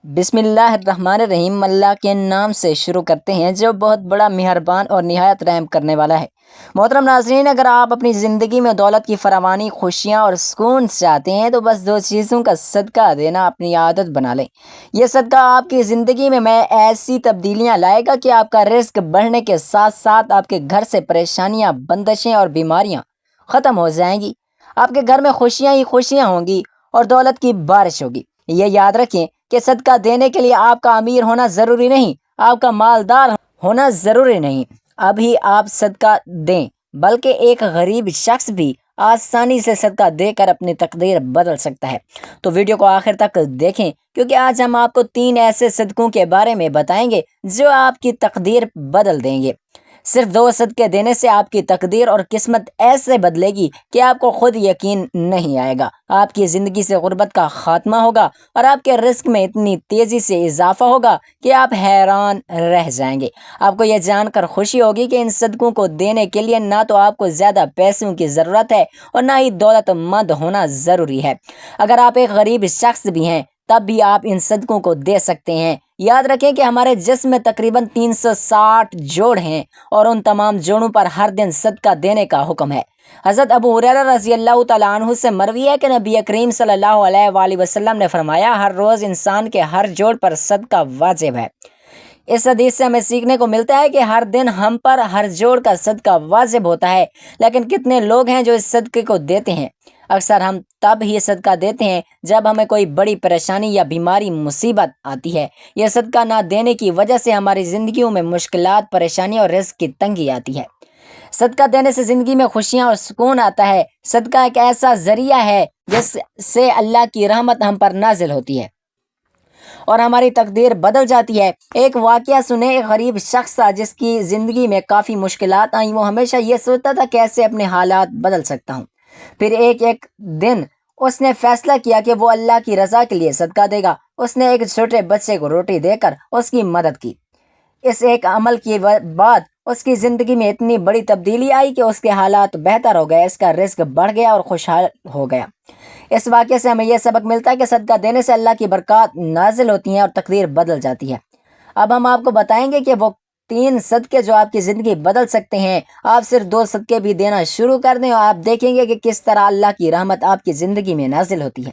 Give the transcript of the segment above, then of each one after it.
بسم اللہ الرحمن الرحیم۔ اللہ کے نام سے شروع کرتے ہیں جو بہت بڑا مہربان اور نہایت رحم کرنے والا ہے۔ محترم ناظرین، اگر آپ اپنی زندگی میں دولت کی فراوانی، خوشیاں اور سکون چاہتے ہیں تو بس دو چیزوں کا صدقہ دینا اپنی عادت بنا لیں۔ یہ صدقہ آپ کی زندگی میں ایسی تبدیلیاں لائے گا کہ آپ کا رزق بڑھنے کے ساتھ ساتھ آپ کے گھر سے پریشانیاں، بندشیں اور بیماریاں ختم ہو جائیں گی۔ آپ کے گھر میں خوشیاں ہی خوشیاں ہوں گی اور دولت کی بارش ہوگی۔ یہ یاد رکھیں کہ صدقہ دینے کے لیے آپ کا امیر ہونا ضروری نہیں، آپ کا مالدار ہونا ضروری نہیں۔ ابھی آپ صدقہ دیں، بلکہ ایک غریب شخص بھی آسانی سے صدقہ دے کر اپنی تقدیر بدل سکتا ہے۔ تو ویڈیو کو آخر تک دیکھیں، کیونکہ آج ہم آپ کو 3 ایسے صدقوں کے بارے میں بتائیں گے جو آپ کی تقدیر بدل دیں گے۔ صرف 2 صدقے دینے سے آپ کی تقدیر اور قسمت ایسے بدلے گی کہ آپ کو خود یقین نہیں آئے گا۔ آپ کی زندگی سے غربت کا خاتمہ ہوگا اور آپ کے رزق میں اتنی تیزی سے اضافہ ہوگا کہ آپ حیران رہ جائیں گے۔ آپ کو یہ جان کر خوشی ہوگی کہ ان صدقوں کو دینے کے لیے نہ تو آپ کو زیادہ پیسوں کی ضرورت ہے اور نہ ہی دولت مند ہونا ضروری ہے۔ اگر آپ ایک غریب شخص بھی ہیں تب بھی آپ ان صدقوں کو دے سکتے ہیں۔ یاد رکھیں کہ ہمارے جسم میں تقریباً 360 جوڑ ہیں اور ان تمام جوڑوں پر ہر دن صدقہ دینے کا حکم ہے۔ حضرت ابو ہریرہ رضی اللہ تعالیٰ عنہ سے مروی ہے کہ نبی کریم صلی اللہ علیہ وآلہ وسلم نے فرمایا، ہر روز انسان کے ہر جوڑ پر صدقہ واجب ہے۔ اس حدیث سے ہمیں سیکھنے کو ملتا ہے کہ ہر دن ہم پر ہر جوڑ کا صدقہ واجب ہوتا ہے، لیکن کتنے لوگ ہیں جو اس صدقے کو دیتے ہیں؟ اکثر ہم تب ہی صدقہ دیتے ہیں جب ہمیں کوئی بڑی پریشانی یا بیماری، مصیبت آتی ہے۔ یہ صدقہ نہ دینے کی وجہ سے ہماری زندگیوں میں مشکلات، پریشانی اور رزق کی تنگی آتی ہے۔ صدقہ دینے سے زندگی میں خوشیاں اور سکون آتا ہے۔ صدقہ ایک ایسا ذریعہ ہے جس سے اللہ کی رحمت ہم پر نازل ہوتی ہے اور ہماری تقدیر بدل جاتی ہے۔ ایک واقعہ سنیں، ایک غریب شخص تھا جس کی زندگی میں کافی مشکلات آئیں۔ وہ ہمیشہ یہ سوچتا تھا کیسے اپنے حالات بدل سکتا ہوں۔ پھر ایک دن اس نے فیصلہ کیا کہ وہ اللہ کی رضا کے لیے صدقہ دے گا۔ اس نے ایک چھوٹے بچے کو روٹی دے کر اس کی مدد کی۔ اس ایک عمل کے بعد اس کی زندگی میں اتنی بڑی تبدیلی آئی کہ اس کے حالات بہتر ہو گئے، اس کا رزق بڑھ گیا اور خوشحال ہو گیا۔ اس واقعے سے ہمیں یہ سبق ملتا ہے کہ صدقہ دینے سے اللہ کی برکات نازل ہوتی ہیں اور تقدیر بدل جاتی ہے۔ اب ہم آپ کو بتائیں گے کہ وہ 3 صدقے جو آپ کی زندگی بدل سکتے ہیں۔ آپ صرف 2 صدقے بھی دینا شروع کر دیں اور آپ دیکھیں گے کہ کس طرح اللہ کی رحمت آپ کی زندگی میں نازل ہوتی ہے۔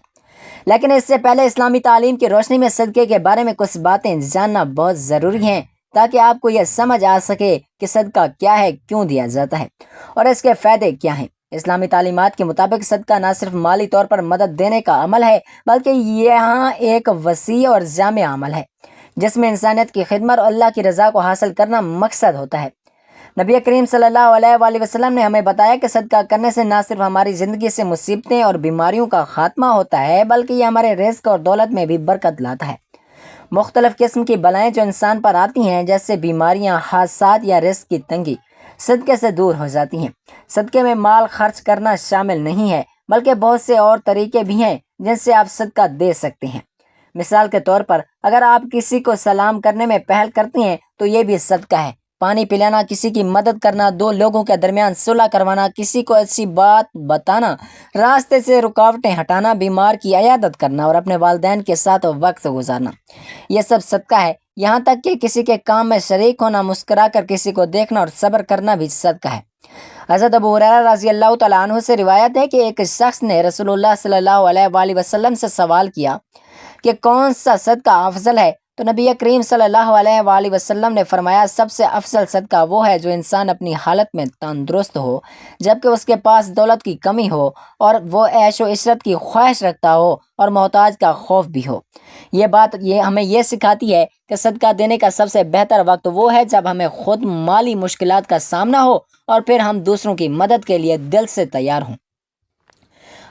لیکن اس سے پہلے اسلامی تعلیم کی روشنی میں صدقے کے بارے میں کچھ باتیں جاننا بہت ضروری ہیں، تاکہ آپ کو یہ سمجھ آ سکے کہ صدقہ کیا ہے، کیوں دیا جاتا ہے اور اس کے فائدے کیا ہیں۔ اسلامی تعلیمات کے مطابق صدقہ نہ صرف مالی طور پر مدد دینے کا عمل ہے، بلکہ یہاں ایک وسیع اور جامع عمل ہے جس میں انسانیت کی خدمت اور اللہ کی رضا کو حاصل کرنا مقصد ہوتا ہے۔ نبی کریم صلی اللہ علیہ وآلہ وسلم نے ہمیں بتایا کہ صدقہ کرنے سے نہ صرف ہماری زندگی سے مصیبتیں اور بیماریوں کا خاتمہ ہوتا ہے، بلکہ یہ ہمارے رزق اور دولت میں بھی برکت لاتا ہے۔ مختلف قسم کی بلائیں جو انسان پر آتی ہیں، جیسے بیماریاں، حادثات یا رزق کی تنگی، صدقے سے دور ہو جاتی ہیں۔ صدقے میں مال خرچ کرنا شامل نہیں ہے، بلکہ بہت سے اور طریقے بھی ہیں جن سے آپ صدقہ دے سکتے ہیں۔ مثال کے طور پر اگر آپ کسی کو سلام کرنے میں پہل کرتے ہیں تو یہ بھی صدقہ ہے۔ پانی پلانا، کسی کی مدد کرنا، 2 لوگوں کے درمیان صلح کروانا، کسی کو اچھی بات بتانا، راستے سے رکاوٹیں ہٹانا، بیمار کی عیادت کرنا اور اپنے والدین کے ساتھ وقت گزارنا، یہ سب صدقہ ہے۔ یہاں تک کہ کسی کے کام میں شریک ہونا، مسکرا کر کسی کو دیکھنا اور صبر کرنا بھی صدقہ ہے۔ حضرت ابو ہریرہ رضی اللہ تعالیٰ عنہ سے روایت ہے کہ ایک شخص نے رسول اللہ صلی اللہ علیہ وآلہ وسلم سے سوال کیا کہ کون سا صدقہ افضل ہے؟ تو نبی کریم صلی اللہ علیہ وآلہ وسلم نے فرمایا، سب سے افضل صدقہ وہ ہے جو انسان اپنی حالت میں تندرست ہو، جبکہ اس کے پاس دولت کی کمی ہو اور وہ عیش و عشرت کی خواہش رکھتا ہو اور محتاج کا خوف بھی ہو۔ یہ بات ہمیں یہ سکھاتی ہے کہ صدقہ دینے کا سب سے بہتر وقت وہ ہے جب ہمیں خود مالی مشکلات کا سامنا ہو اور پھر ہم دوسروں کی مدد کے لیے دل سے تیار ہوں۔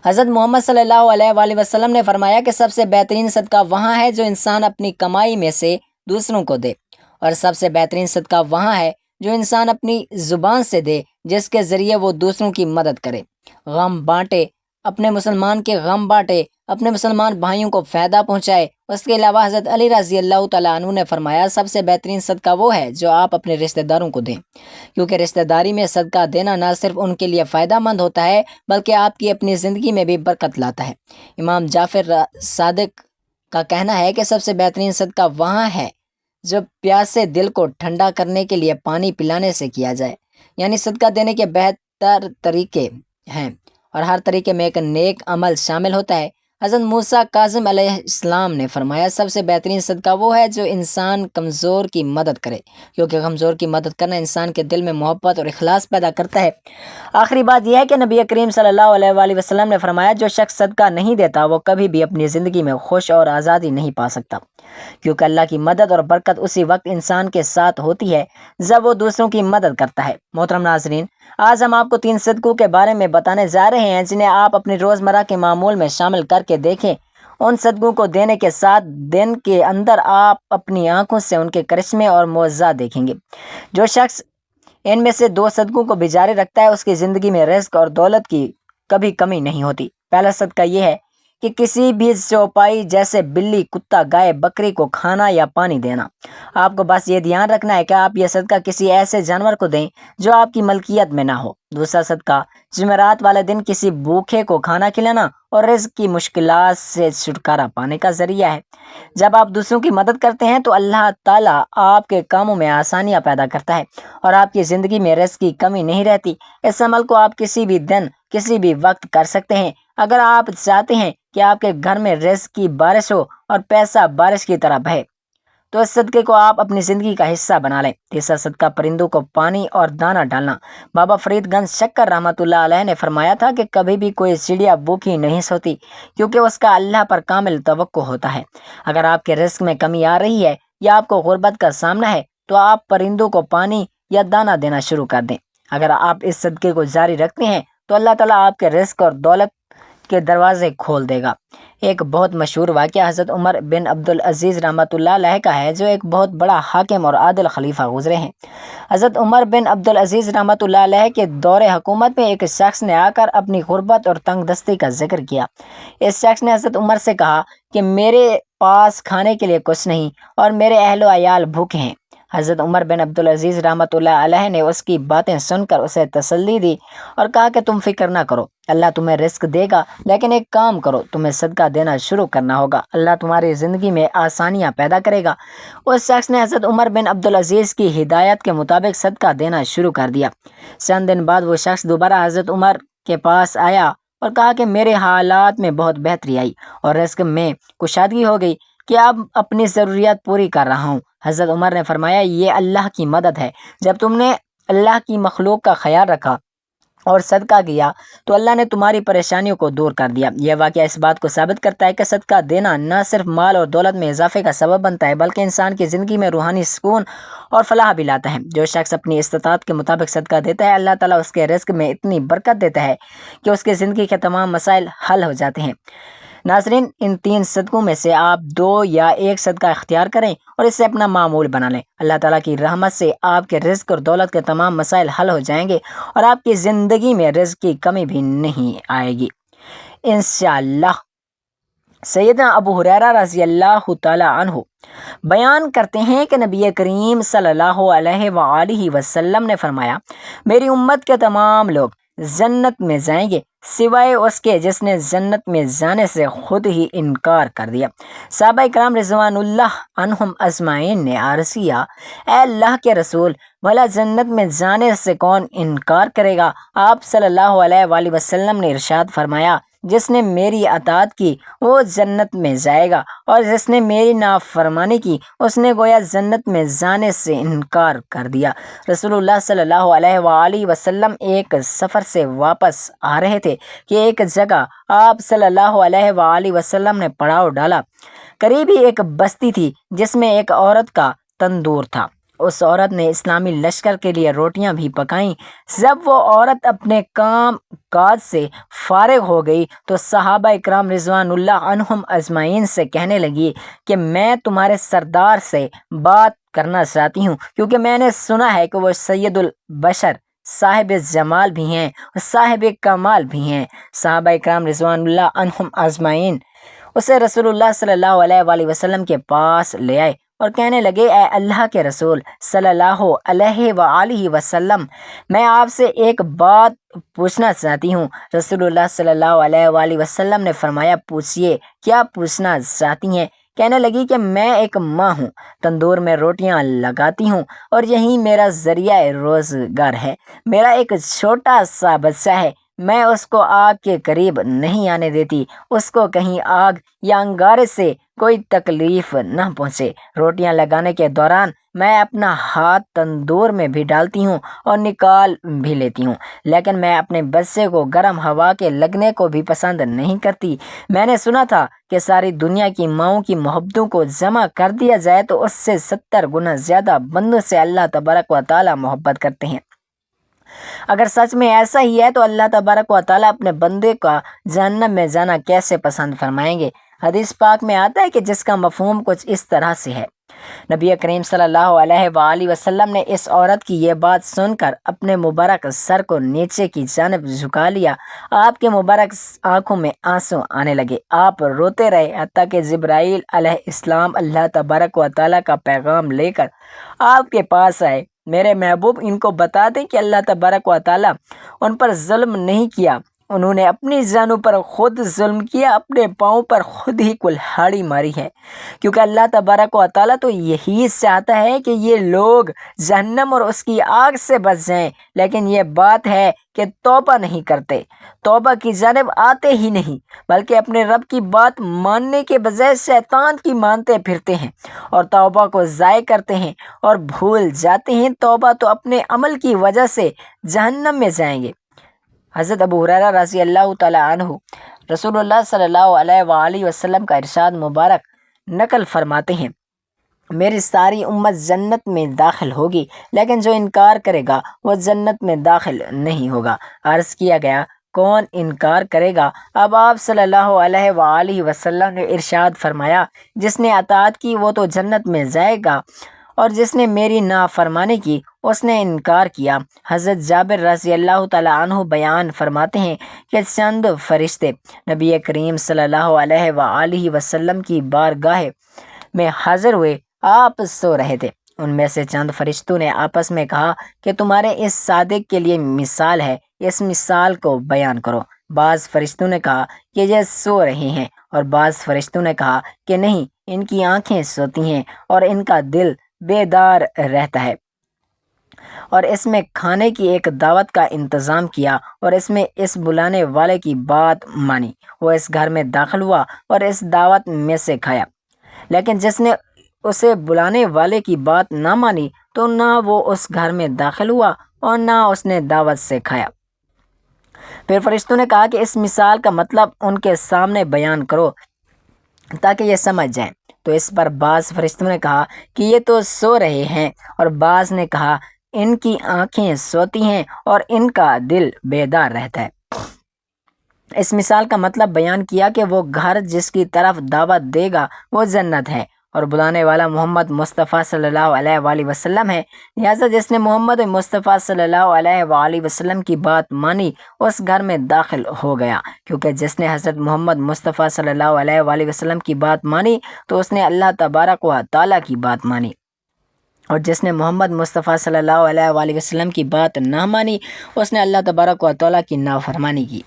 حضرت محمد صلی اللہ علیہ وآلہ وسلم نے فرمایا کہ سب سے بہترین صدقہ وہاں ہے جو انسان اپنی کمائی میں سے دوسروں کو دے، اور سب سے بہترین صدقہ وہاں ہے جو انسان اپنی زبان سے دے، جس کے ذریعے وہ دوسروں کی مدد کرے، غم بانٹے، اپنے مسلمان کے غم بانٹے، اپنے مسلمان بھائیوں کو فائدہ پہنچائے۔ اس کے علاوہ حضرت علی رضی اللہ تعالیٰ عنہ نے فرمایا، سب سے بہترین صدقہ وہ ہے جو آپ اپنے رشتہ داروں کو دیں، کیونکہ رشتہ داری میں صدقہ دینا نہ صرف ان کے لیے فائدہ مند ہوتا ہے بلکہ آپ کی اپنی زندگی میں بھی برکت لاتا ہے۔ امام جعفر صادق کا کہنا ہے کہ سب سے بہترین صدقہ وہاں ہے جو پیاسے دل کو ٹھنڈا کرنے کے لیے پانی پلانے سے کیا جائے، یعنی صدقہ دینے کے بہتر طریقے ہیں اور ہر طریقے میں ایک نیک عمل شامل ہوتا ہے۔ حضرت موسیٰ کاظم علیہ السلام نے فرمایا سب سے بہترین صدقہ وہ ہے جو انسان کمزور کی مدد کرے، کیونکہ کمزور کی مدد کرنا انسان کے دل میں محبت اور اخلاص پیدا کرتا ہے۔ آخری بات یہ ہے کہ نبی کریم صلی اللہ علیہ وآلہ وسلم نے فرمایا جو شخص صدقہ نہیں دیتا وہ کبھی بھی اپنی زندگی میں خوش اور آزادی نہیں پا سکتا، کیونکہ اللہ کی مدد اور برکت اسی وقت انسان کے ساتھ ہوتی ہے جب وہ دوسروں کی مدد کرتا ہے۔ محترم ناظرین، آج ہم آپ کو 3 صدقوں کے بارے میں بتانے جا رہے ہیں جنہیں آپ اپنی روزمرہ کے معمول میں شامل کر کے دیکھیں۔ ان صدقوں کو دینے کے ساتھ دن کے اندر آپ اپنی آنکھوں سے ان کے کرشمے اور معجزات دیکھیں گے۔ جو شخص ان میں سے 2 صدقوں کو بھی جاری رکھتا ہے اس کی زندگی میں رزق اور دولت کی کبھی کمی نہیں ہوتی۔ پہلا صدقہ یہ ہے کہ کسی بھی چوپائی جیسے بلی، کتا، گائے، بکری کو کھانا یا پانی دینا۔ آپ کو بس یہ دھیان رکھنا ہے کہ آپ یہ صدقہ کسی ایسے جانور کو دیں جو آپ کی ملکیت میں نہ ہو۔ دوسرا صدقہ جمعرات والے دن کسی بھوکے کو کھانا کھلانا اور رزق کی مشکلات سے چھٹکارا پانے کا ذریعہ ہے۔ جب آپ دوسروں کی مدد کرتے ہیں تو اللہ تعالیٰ آپ کے کاموں میں آسانیاں پیدا کرتا ہے اور آپ کی زندگی میں رزق کی کمی نہیں رہتی۔ اس عمل کو آپ کسی بھی دن کسی بھی وقت کر سکتے ہیں۔ اگر آپ چاہتے ہیں کہ آپ کے گھر میں رزق کی بارش ہو اور پیسہ بارش کی طرح بہے تو اس صدقے کو آپ اپنی زندگی کا حصہ بنا لیں۔ تیسرا صدقہ پرندوں کو پانی اور دانہ ڈالنا۔ بابا فرید گنج شکر رحمۃ اللہ علیہ نے فرمایا تھا کہ کبھی بھی کوئی چڑیا بھوکی نہیں سوتی کیونکہ اس کا اللہ پر کامل توقع ہوتا ہے۔ اگر آپ کے رزق میں کمی آ رہی ہے یا آپ کو غربت کا سامنا ہے تو آپ پرندوں کو پانی یا دانہ دینا شروع کر دیں۔ اگر آپ اس صدقے کو جاری رکھتے ہیں تو اللہ تعالیٰ آپ کے رزق اور دولت کے دروازے کھول دے گا۔ ایک بہت مشہور واقعہ حضرت عمر بن عبدالعزیز رحمۃ اللہ علیہ کا ہے جو ایک بہت بڑا حاکم اور عادل خلیفہ گزرے ہیں۔ حضرت عمر بن عبدالعزیز رحمۃ اللہ علیہ کے دور حکومت میں ایک شخص نے آ کر اپنی غربت اور تنگ دستی کا ذکر کیا۔ اس شخص نے حضرت عمر سے کہا کہ میرے پاس کھانے کے لیے کچھ نہیں اور میرے اہل و عیال بھوکے ہیں۔ حضرت عمر بن عبدالعزیز رحمۃ اللہ علیہ نے اس کی باتیں سن کر اسے تسلی دی اور کہا کہ تم فکر نہ کرو، اللہ تمہیں رزق دے گا، لیکن ایک کام کرو، تمہیں صدقہ دینا شروع کرنا ہوگا، اللہ تمہاری زندگی میں آسانیاں پیدا کرے گا۔ اس شخص نے حضرت عمر بن عبدالعزیز کی ہدایت کے مطابق صدقہ دینا شروع کر دیا۔ چند دن بعد وہ شخص دوبارہ حضرت عمر کے پاس آیا اور کہا کہ میرے حالات میں بہت بہتری آئی اور رزق میں کشادگی ہو گئی کہ اب اپنی ضروریات پوری کر رہا ہوں۔ حضرت عمر نے فرمایا یہ اللہ کی مدد ہے۔ جب تم نے اللہ کی مخلوق کا خیال رکھا اور صدقہ کیا تو اللہ نے تمہاری پریشانیوں کو دور کر دیا۔ یہ واقعہ اس بات کو ثابت کرتا ہے کہ صدقہ دینا نہ صرف مال اور دولت میں اضافے کا سبب بنتا ہے بلکہ انسان کی زندگی میں روحانی سکون اور فلاح بھی لاتا ہے۔ جو شخص اپنی استطاعت کے مطابق صدقہ دیتا ہے اللہ تعالیٰ اس کے رزق میں اتنی برکت دیتا ہے کہ اس کی زندگی کے تمام مسائل حل ہو جاتے ہیں۔ ناظرین، ان 3 صدقوں میں سے آپ 2 یا 1 صدقہ اختیار کریں اور اسے اپنا معمول بنا لیں۔ اللہ تعالیٰ کی رحمت سے آپ کے رزق اور دولت کے تمام مسائل حل ہو جائیں گے اور آپ کی زندگی میں رزق کی کمی بھی نہیں آئے گی انشاءاللہ۔ سیدنا ابو ہریرہ رضی اللہ تعالی عنہ بیان کرتے ہیں کہ نبی کریم صلی اللہ علیہ وآلہ وسلم نے فرمایا میری امت کے تمام لوگ جنت میں جائیں گے سوائے اس کے جس نے جنت میں جانے سے خود ہی انکار کر دیا۔ صحابہ کرام رضوان اللہ عنہم اجمعین نے عرض کیا اے اللہ کے رسول، بھلا جنت میں جانے سے کون انکار کرے گا؟ آپ صلی اللہ علیہ وآلہ وسلم نے ارشاد فرمایا جس نے میری اطاعت کی وہ جنت میں جائے گا اور جس نے میری نافرمانی کی اس نے گویا جنت میں جانے سے انکار کر دیا۔ رسول اللہ صلی اللہ علیہ وآلہ وسلم ایک سفر سے واپس آ رہے تھے کہ ایک جگہ آپ صلی اللہ علیہ وآلہ وسلم نے پڑاؤ ڈالا۔ قریب ہی ایک بستی تھی جس میں ایک عورت کا تندور تھا۔ اس عورت نے اسلامی لشکر کے لیے روٹیاں بھی پکائیں۔ جب وہ عورت اپنے کام کاج سے فارغ ہو گئی تو صحابہ اکرام رضوان اللہ عنہم اجمعین سے کہنے لگی کہ میں تمہارے سردار سے بات کرنا چاہتی ہوں کیونکہ میں نے سنا ہے کہ وہ سید البشر، صاحب جمال بھی ہیں، صاحب کمال بھی ہیں۔ صحابہ اکرام رضوان اللہ عنہم اجمعین اسے رسول اللہ صلی اللہ علیہ وآلہ وسلم کے پاس لے آئے اور کہنے لگے اے اللہ کے رسول صلی اللہ علیہ وآلہ وسلم، میں آپ سے ایک بات پوچھنا چاہتی ہوں۔ رسول اللہ صلی اللہ علیہ وآلہ وسلم نے فرمایا پوچھئے، کیا پوچھنا چاہتی ہیں؟ کہنے لگی کہ میں ایک ماں ہوں، تندور میں روٹیاں لگاتی ہوں اور یہی میرا ذریعہ روزگار ہے۔ میرا ایک چھوٹا سا بچہ ہے، میں اس کو آگ کے قریب نہیں آنے دیتی، اس کو کہیں آگ یا انگارے سے کوئی تکلیف نہ پہنچے۔ روٹیاں لگانے کے دوران میں اپنا ہاتھ تندور میں بھی ڈالتی ہوں اور نکال بھی لیتی ہوں، لیکن میں اپنے بچے کو گرم ہوا کے لگنے کو بھی پسند نہیں کرتی۔ میں نے سنا تھا کہ ساری دنیا کی ماؤں کی محبتوں کو جمع کر دیا جائے تو اس سے 70 گنا زیادہ بندوں سے اللہ تبارک و تعالی محبت کرتے ہیں۔ اگر سچ میں ایسا ہی ہے تو اللہ تبارک و تعالیٰ اپنے بندے کا جہنم میں جانا کیسے پسند فرمائیں گے؟ حدیث پاک میں آتا ہے کہ جس کا مفہوم کچھ اس طرح سے ہے۔ نبی کریم صلی اللہ علیہ وآلہ وسلم نے اس عورت کی یہ بات سن کر اپنے مبارک سر کو نیچے کی جانب جھکا لیا۔ آپ کے مبارک آنکھوں میں آنسو آنے لگے، آپ روتے رہے حتیٰ کہ جبرائیل علیہ السلام اللہ تبارک و تعالیٰ کا پیغام لے کر آپ کے پاس آئے۔ میرے محبوب، ان کو بتا دیں کہ اللہ تبارک و تعالیٰ ان پر ظلم نہیں کیا، انہوں نے اپنی جانوں پر خود ظلم کیا، اپنے پاؤں پر خود ہی کلہاڑی ماری ہے، کیونکہ اللہ تبارک و تعالیٰ تو یہی چاہتا ہے کہ یہ لوگ جہنم اور اس کی آگ سے بچ جائیں، لیکن یہ بات ہے کہ توبہ نہیں کرتے، توبہ کی جانب آتے ہی نہیں، بلکہ اپنے رب کی بات ماننے کے بجائے شیطان کی مانتے پھرتے ہیں اور توبہ کو ضائع کرتے ہیں اور بھول جاتے ہیں۔ توبہ تو اپنے عمل کی وجہ سے جہنم میں جائیں گے۔ حضرت ابو ہریرہ رضی اللہ تعالیٰ عنہ رسول اللہ صلی اللہ علیہ وآلہ وسلم کا ارشاد مبارک نقل فرماتے ہیں، میری ساری امت جنت میں داخل ہوگی، لیکن جو انکار کرے گا وہ جنت میں داخل نہیں ہوگا۔ عرض کیا گیا، کون انکار کرے گا؟ اب آپ صلی اللہ علیہ وآلہ وسلم نے ارشاد فرمایا، جس نے اطاعت کی وہ تو جنت میں جائے گا، اور جس نے میری نافرمانی کی اس نے انکار کیا۔ حضرت جابر رضی اللہ تعالیٰ عنہ بیان فرماتے ہیں کہ چند فرشتے نبی کریم صلی اللہ علیہ وآلہ وسلم کی بارگاہ میں حاضر ہوئے، آپ سو رہے تھے۔ ان میں سے چند فرشتوں نے آپس میں کہا کہ تمہارے اس صادق کے لیے مثال ہے، اس مثال کو بیان کرو۔ بعض فرشتوں نے کہا کہ یہ سو رہے ہیں، اور بعض فرشتوں نے کہا کہ نہیں، ان کی آنکھیں سوتی ہیں اور ان کا دل بیدار رہتا ہے، اور اس میں کھانے کی ایک دعوت کا انتظام کیا اور اس میں اس بلانے والے کی بات مانی۔ وہ اس گھر میں داخل ہوا اور اس دعوت میں سے کھایا، لیکن جس نے اسے بلانے والے کی بات نہ مانی تو نہ وہ اس گھر میں داخل ہوا اور نہ اس نے دعوت سے کھایا۔ پھر فرشتوں نے کہا کہ اس مثال کا مطلب ان کے سامنے بیان کرو تاکہ یہ سمجھ جائیں۔ تو اس پر بعض فرشتوں نے کہا کہ یہ تو سو رہے ہیں، اور بعض نے کہا ان کی آنکھیں سوتی ہیں اور ان کا دل بیدار رہتا ہے۔ اس مثال کا مطلب بیان کیا کہ وہ گھر جس کی طرف دعوت دے گا وہ جنت ہے، اور بلانے والا محمد مصطفیٰ صلی اللہ علیہ وآلہ وسلم ہے، لہٰذا جس نے محمد مصطفیٰ صلی اللہ علیہ وآلہ وسلم کی بات مانی اس گھر میں داخل ہو گیا، کیونکہ جس نے حضرت محمد مصطفیٰ صلی اللہ علیہ وآلہ وسلم کی بات مانی تو اس نے اللہ تبارک و تعالیٰ کی بات مانی، اور جس نے محمد مصطفیٰ صلی اللہ علیہ وآلہ وسلم کی بات نہ مانی اس نے اللہ تبارک و تعالیٰ کی نافرمانی کی۔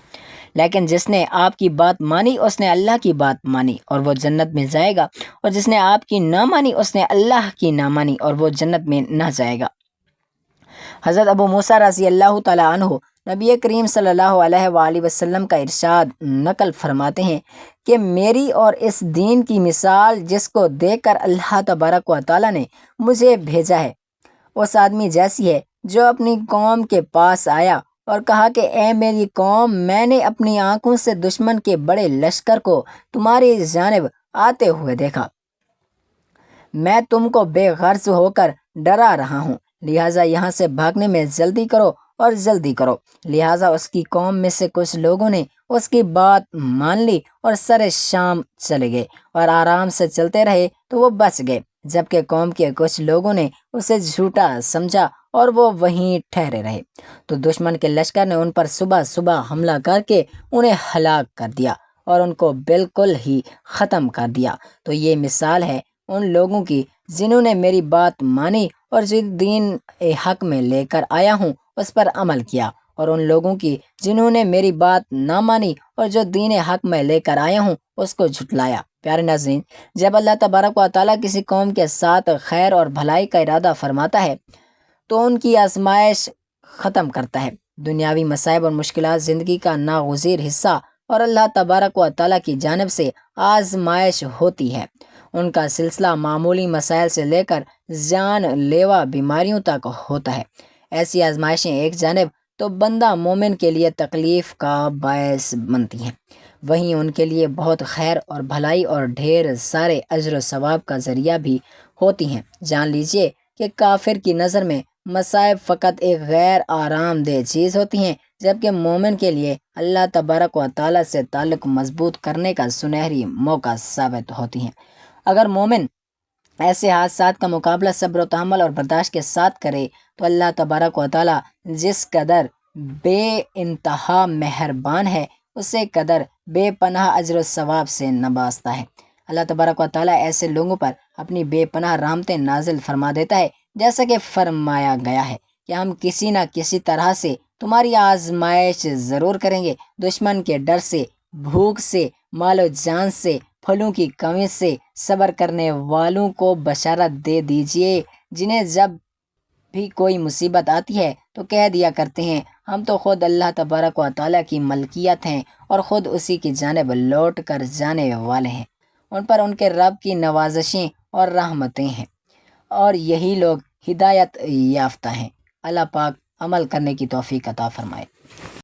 لیکن جس نے آپ کی بات مانی اس نے اللہ کی بات مانی اور وہ جنت میں جائے گا، اور جس نے آپ کی نہ مانی اس نے اللہ کی نہ مانی اور وہ جنت میں نہ جائے گا۔ حضرت ابو موسیٰ رضی اللہ تعالیٰ عنہ نبی کریم صلی اللہ علیہ وآلہ وسلم کا ارشاد نقل فرماتے ہیں کہ میری اور اس دین کی مثال جس کو دیکھ کر اللہ تبارک و تعالیٰ نے مجھے بھیجا ہے اس آدمی جیسی ہے جو اپنی قوم کے پاس آیا اور کہا کہ اے میری قوم، میں نے اپنی آنکھوں سے دشمن کے بڑے لشکر کو تمہاری جانب آتے ہوئے دیکھا، میں تم کو بے غرض ہو کر ڈرا رہا ہوں، لہٰذا یہاں سے بھاگنے میں جلدی کرو اور جلدی کرو۔ لہٰذا اس کی قوم میں سے کچھ لوگوں نے اس کی بات مان لی اور سر شام چلے گئے اور آرام سے چلتے رہے تو وہ بچ گئے، جبکہ قوم کے کچھ لوگوں نے اسے جھوٹا سمجھا اور وہ وہیں ٹھہرے رہے، تو دشمن کے لشکر نے ان پر صبح صبح حملہ کر کے انہیں ہلاک کر دیا اور ان کو بالکل ہی ختم کر دیا۔ تو یہ مثال ہے ان لوگوں کی جنہوں نے میری بات مانی اور جو دین حق میں لے کر آیا ہوں اس پر عمل کیا، اور ان لوگوں کی جنہوں نے میری بات نہ مانی اور جو دین حق میں لے کر آیا ہوں اس کو جھٹلایا۔ پیارے ناظرین، جب اللہ تبارک و تعالیٰ کسی قوم کے ساتھ خیر اور بھلائی کا ارادہ فرماتا ہے تو ان کی آزمائش ختم کرتا ہے۔ دنیاوی مصائب اور مشکلات زندگی کا ناگزیر حصہ اور اللہ تبارک و تعالیٰ کی جانب سے آزمائش ہوتی ہے۔ ان کا سلسلہ معمولی مسائل سے لے کر جان لیوا بیماریوں تک ہوتا ہے۔ ایسی آزمائشیں ایک جانب تو بندہ مومن کے لیے تکلیف کا باعث بنتی ہیں، وہیں ان کے لیے بہت خیر اور بھلائی اور ڈھیر سارے اجر و ثواب کا ذریعہ بھی ہوتی ہیں۔ جان لیجئے کہ کافر کی نظر میں مصائب فقط ایک غیر آرام دہ چیز ہوتی ہیں، جبکہ مومن کے لیے اللہ تبارک و تعالیٰ سے تعلق مضبوط کرنے کا سنہری موقع ثابت ہوتی ہیں۔ اگر مومن ایسے حادثات کا مقابلہ صبر و تحمل اور برداشت کے ساتھ کرے تو اللہ تبارک و تعالیٰ جس قدر بے انتہا مہربان ہے، اسے قدر بے پناہ اجر و ثواب سے نوازتا ہے۔ اللہ تبارک و تعالیٰ ایسے لوگوں پر اپنی بے پناہ رحمتیں نازل فرما دیتا ہے، جیسا کہ فرمایا گیا ہے کہ ہم کسی نہ کسی طرح سے تمہاری آزمائش ضرور کریں گے۔ دشمن کے ڈر سے، بھوک سے، مال و جان سے، پھلوں کی کمی سے صبر کرنے والوں کو بشارت دے دیجئے، جنہیں جب بھی کوئی مصیبت آتی ہے تو کہہ دیا کرتے ہیں ہم تو خود اللہ تبارک و تعالیٰ کی ملکیت ہیں اور خود اسی کی جانب لوٹ کر جانے والے ہیں۔ ان پر ان کے رب کی نوازشیں اور رحمتیں ہیں، اور یہی لوگ ہدایت یافتہ ہیں۔ اللہ پاک عمل کرنے کی توفیق عطا فرمائے۔